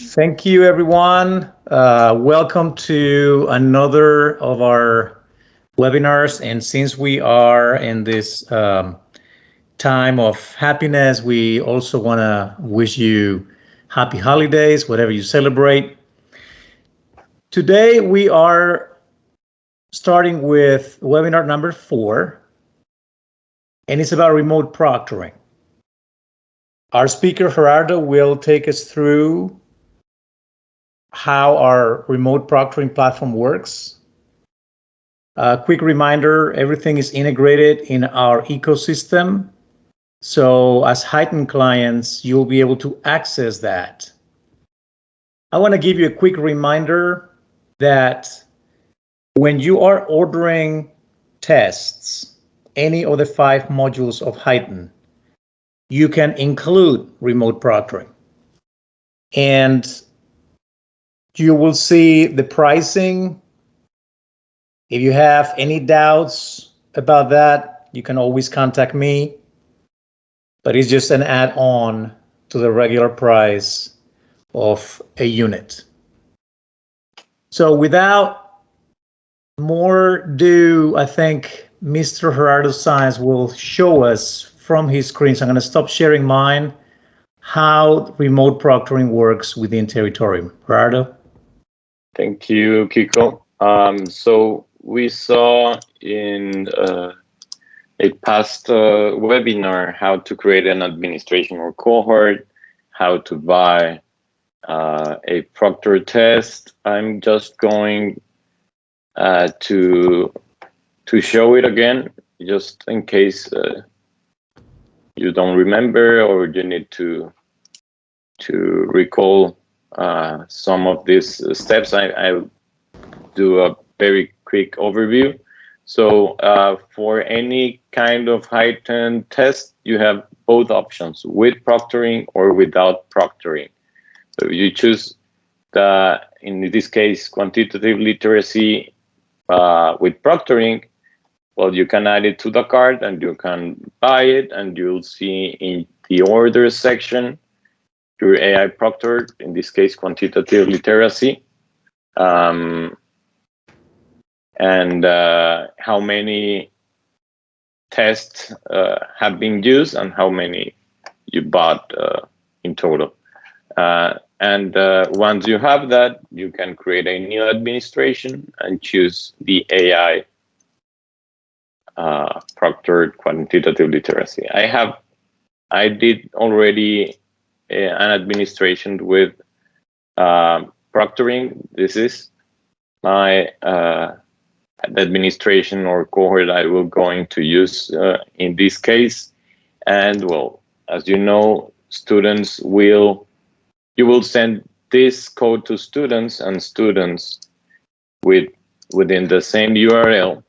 Thank you, everyone. Welcome to another of our webinars. And since we are in this time of happiness, we also want to wish you happy holidays, whatever you celebrate. Today, we are starting with webinar number 4, and it's about remote proctoring. Our speaker, Gerardo, will take us through how our remote proctoring platform works. A quick reminder, everything is integrated in our ecosystem. So as HEIghten clients, you'll be able to access that. I want to give you a quick reminder that when you are ordering tests, any of the 5 modules of HEIghten, you can include remote proctoring. And you will see the pricing. If you have any doubts about that, you can always contact me, but it's just an add-on to the regular price of a unit. So without more ado, I think Mr. Gerardo Saenz will show us from his screen. So I'm going to stop sharing mine, how remote proctoring works within Territorium. Gerardo? Thank you, Kiko. So we saw in a past webinar how to create an administration or cohort, how to buy a proctor test. I'm just going to show it again, just in case you don't remember or you need to recall some of these steps. I'll do a very quick overview. So for any kind of HEIghten test, you have both options, with proctoring or without proctoring. So you choose in this case, quantitative literacy with proctoring. Well, you can add it to the cart and you can buy it, and you'll see in the orders section your AI proctor, in this case, quantitative literacy, and how many tests have been used and how many you bought in total. And once you have that, you can create a new administration and choose the AI proctored quantitative literacy. I did already an administration with proctoring. This is my administration or cohort I will going to use in this case. And well, as you know, you will send this code to students, and students within the same URL,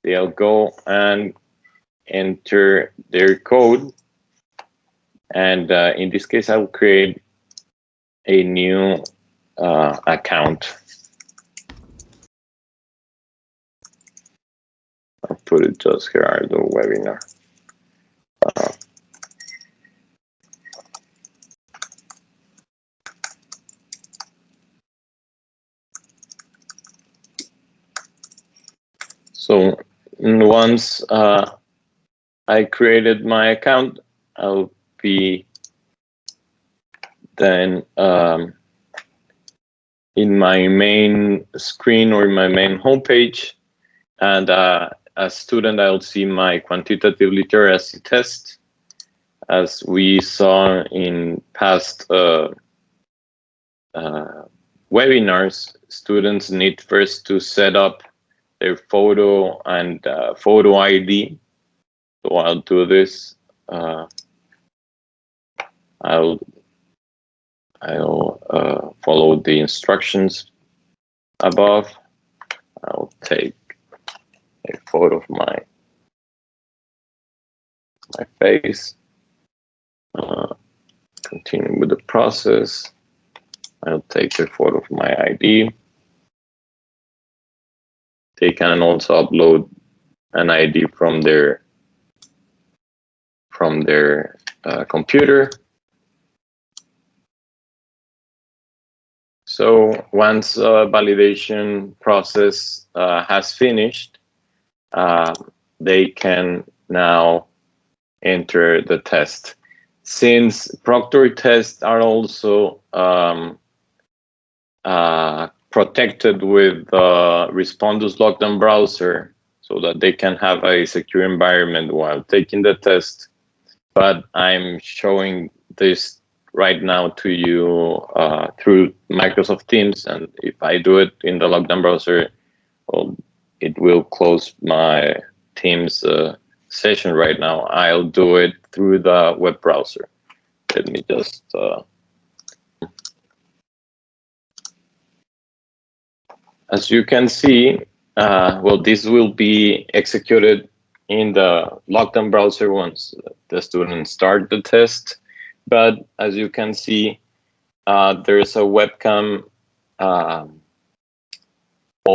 they'll go and enter their code. And in this case, I will create a new account. I'll put it just Gerardo webinar. So once I created my account, I'll be then in my main screen or my main homepage, and as a student, I'll see my quantitative literacy test. As we saw in past webinars, students need first to set up their photo and photo ID. So I'll do this. I'll follow the instructions above. I'll take a photo of my face. Continue with the process. I'll take a photo of my ID. They can also upload an ID from their computer. So once validation process has finished, they can now enter the test. Since Proctor tests are also protected with the Respondus lockdown browser, so that they can have a secure environment while taking the test. But I'm showing this right now to you through Microsoft Teams, and if I do it in the lockdown browser, well, it will close my Teams session right now. I'll do it through the web browser. Let me just as you can see, well, this will be executed in the lockdown browser once the students start the test. But as you can see, there's a webcam all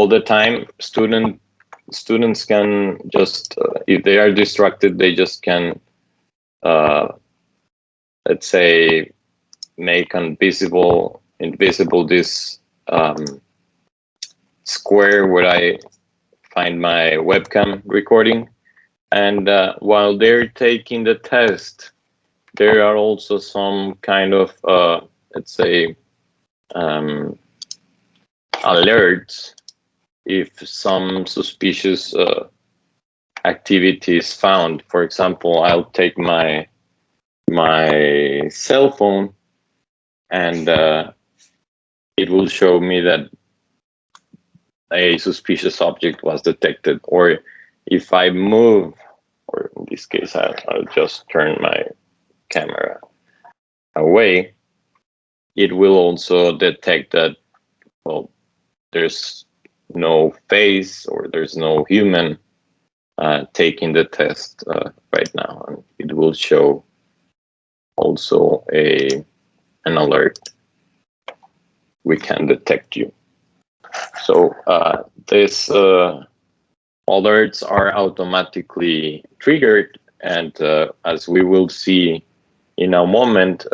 the time. Students can just, if they are distracted, they just can, let's say, make invisible this square where I find my webcam recording. And while they're taking the test, there are also some kind of, let's say, alerts if some suspicious activity is found. For example, I'll take my cell phone, and it will show me that a suspicious object was detected. Or if I move, or in this case, I'll just turn my camera away, it will also detect that, well, there's no face or there's no human taking the test right now, and it will show also an alert. We can detect you. So these alerts are automatically triggered, and as we will see in a moment,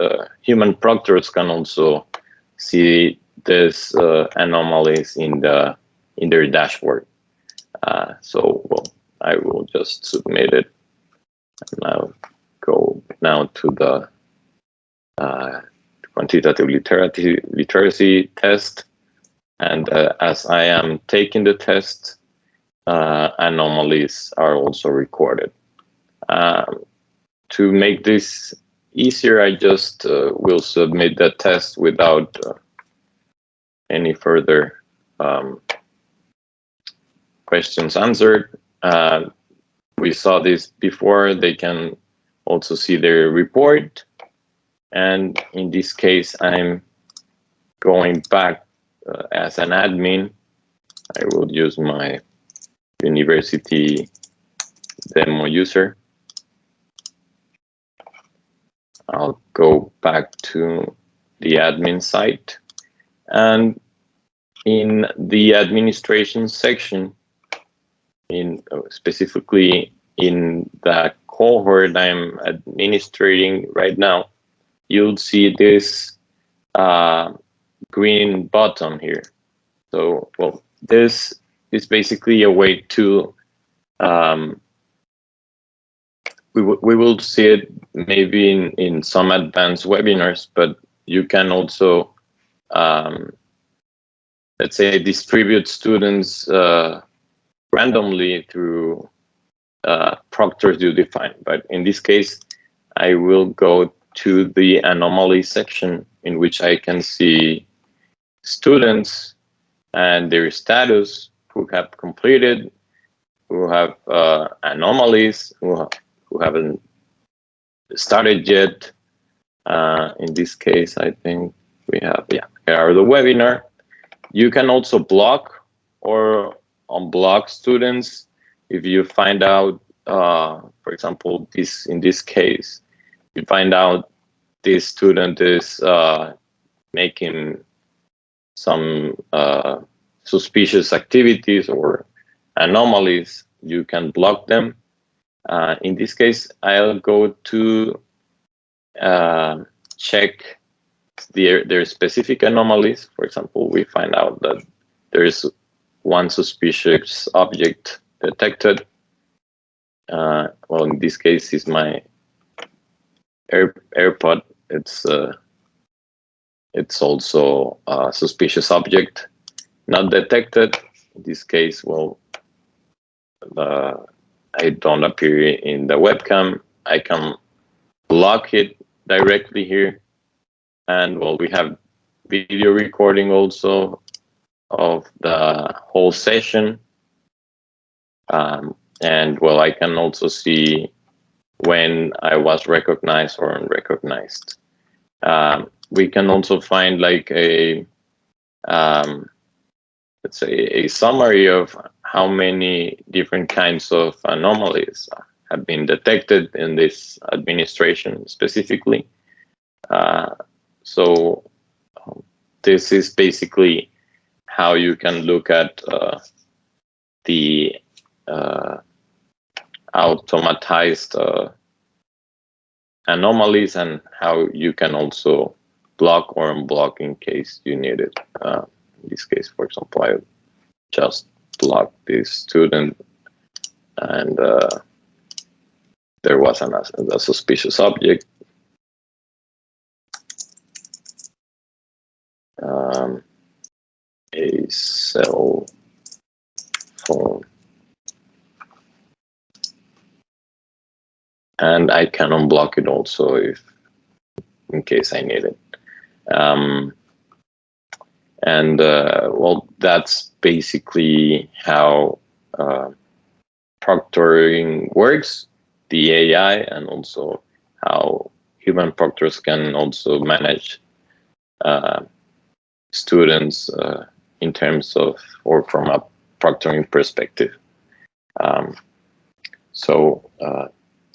human proctors can also see these anomalies in their dashboard. So, well, I will just submit it, and I'll go now to the quantitative literacy test. And as I am taking the test, anomalies are also recorded. To make this easier, I just will submit the test without any further questions answered. We saw this before. They can also see their report. And in this case, I'm going back as an admin. I will use my university demo user. I'll go back to the admin site, and in the administration section, specifically in the cohort I'm administrating right now, you'll see this green button here. So, well, this is basically a way to we will see it maybe in some advanced webinars, but you can also, let's say, distribute students randomly through proctors you define. But in this case, I will go to the anomaly section, in which I can see students and their status, who have completed, who have anomalies, who haven't started yet. In this case, I think we have, yeah, here are the webinar. You can also block or unblock students if you find out, for example, in this case, you find out this student is making some suspicious activities or anomalies, you can block them. In this case, I'll go to check their specific anomalies. For example, we find out that there is one suspicious object detected. Well, in this case, is my AirPod. It's also a suspicious object, not detected. In this case, well, I don't appear in the webcam. I can block it directly here. And well, we have video recording also of the whole session. And well, I can also see when I was recognized or unrecognized. We can also find like a, let's say, a summary of how many different kinds of anomalies have been detected in this administration specifically. So this is basically how you can look at the automatized anomalies, and how you can also block or unblock in case you need it. In this case, for example, I just blocked this student, and there was a suspicious object. A cell phone. And I can unblock it also in case I need it. Well, that's basically how proctoring works, the AI, and also how human proctors can also manage students in terms of, or from a proctoring perspective.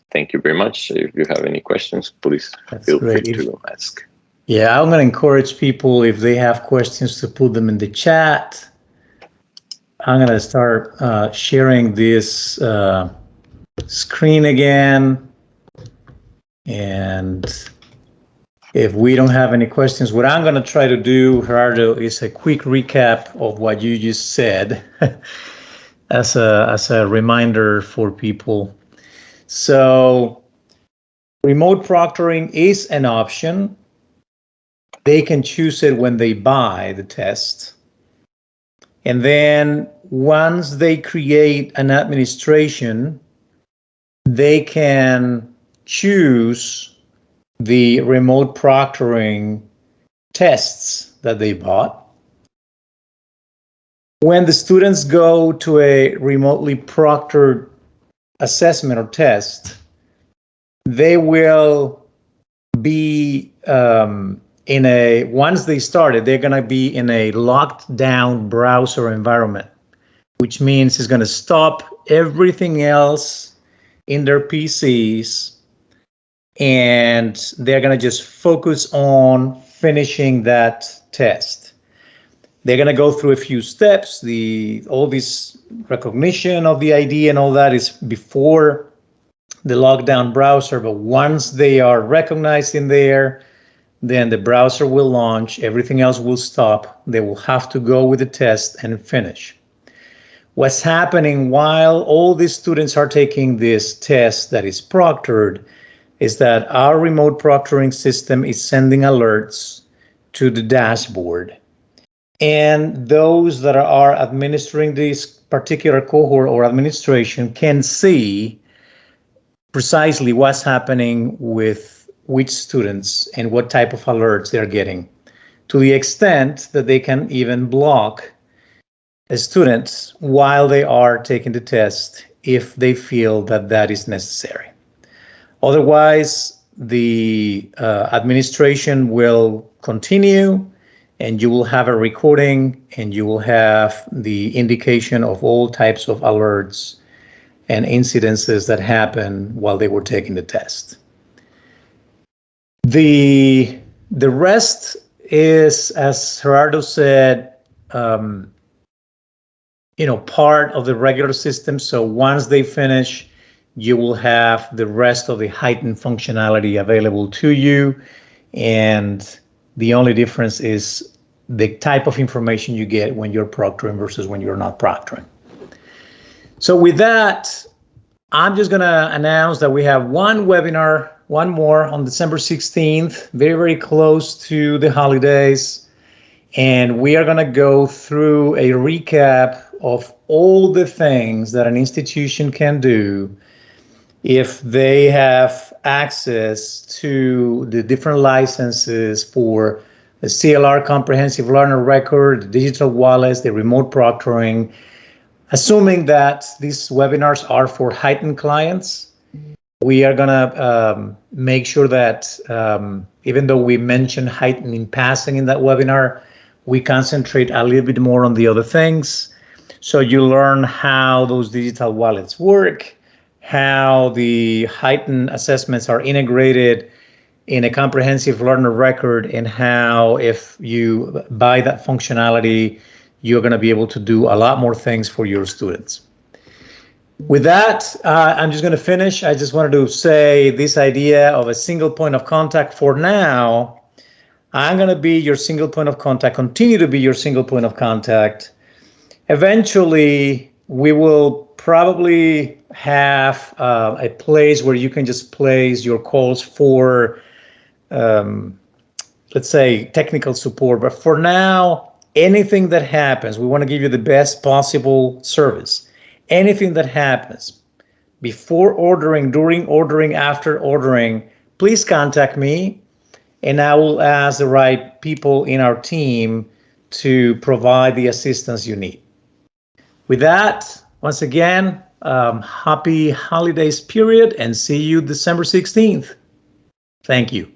Thank you very much. If you have any questions, please feel free to ask. Yeah, I'm going to encourage people, if they have questions, to put them in the chat. I'm going to start sharing this screen again. And if we don't have any questions, what I'm going to try to do, Gerardo, is a quick recap of what you just said as a reminder for people. So remote proctoring is an option. They can choose it when they buy the test. And then once they create an administration, they can choose the remote proctoring tests that they bought. When the students go to a remotely proctored assessment or test, they will be once they started, they're going to be in a locked down browser environment, which means it's going to stop everything else in their PCs, and they're going to just focus on finishing that test. They're going to go through a few steps. All this recognition of the ID and all that is before the lockdown browser, but once they are recognized in there, then the browser will launch, everything else will stop. They will have to go with the test and finish. What's happening while all these students are taking this test that is proctored is that our remote proctoring system is sending alerts to the dashboard. And those that are administering this particular cohort or administration can see precisely what's happening with which students and what type of alerts they're getting, to the extent that they can even block students while they are taking the test if they feel that that is necessary. Otherwise, the administration will continue, and you will have a recording, and you will have the indication of all types of alerts and incidences that happen while they were taking the test. The rest is, as Gerardo said, part of the regular system. So once they finish, you will have the rest of the HEIghten functionality available to you, and The only difference is the type of information you get when you're proctoring versus when you're not proctoring. So with that, I'm just going to announce that we have one webinar, one more on December 16th, very, very close to the holidays. And we are going to go through a recap of all the things that an institution can do if they have access to the different licenses for the CLR comprehensive learner record, the digital wallets, the remote proctoring, assuming that these webinars are for HEIghten clients. We are going to make sure that even though we mention HEIghten in passing in that webinar, we concentrate a little bit more on the other things. So you learn how those digital wallets work, how the HEIghten assessments are integrated in a comprehensive learner record, and how if you buy that functionality, you're going to be able to do a lot more things for your students. With that, I'm just going to finish. I just wanted to say this idea of a single point of contact for now. I'm going to be your single point of contact, continue to be your single point of contact. Eventually, we will probably have a place where you can just place your calls for, let's say, technical support. But for now, anything that happens, we want to give you the best possible service. Anything that happens before ordering, during ordering, after ordering, please contact me, and I will ask the right people in our team to provide the assistance you need. With that, once again, happy holidays period, and see you December 16th. Thank you.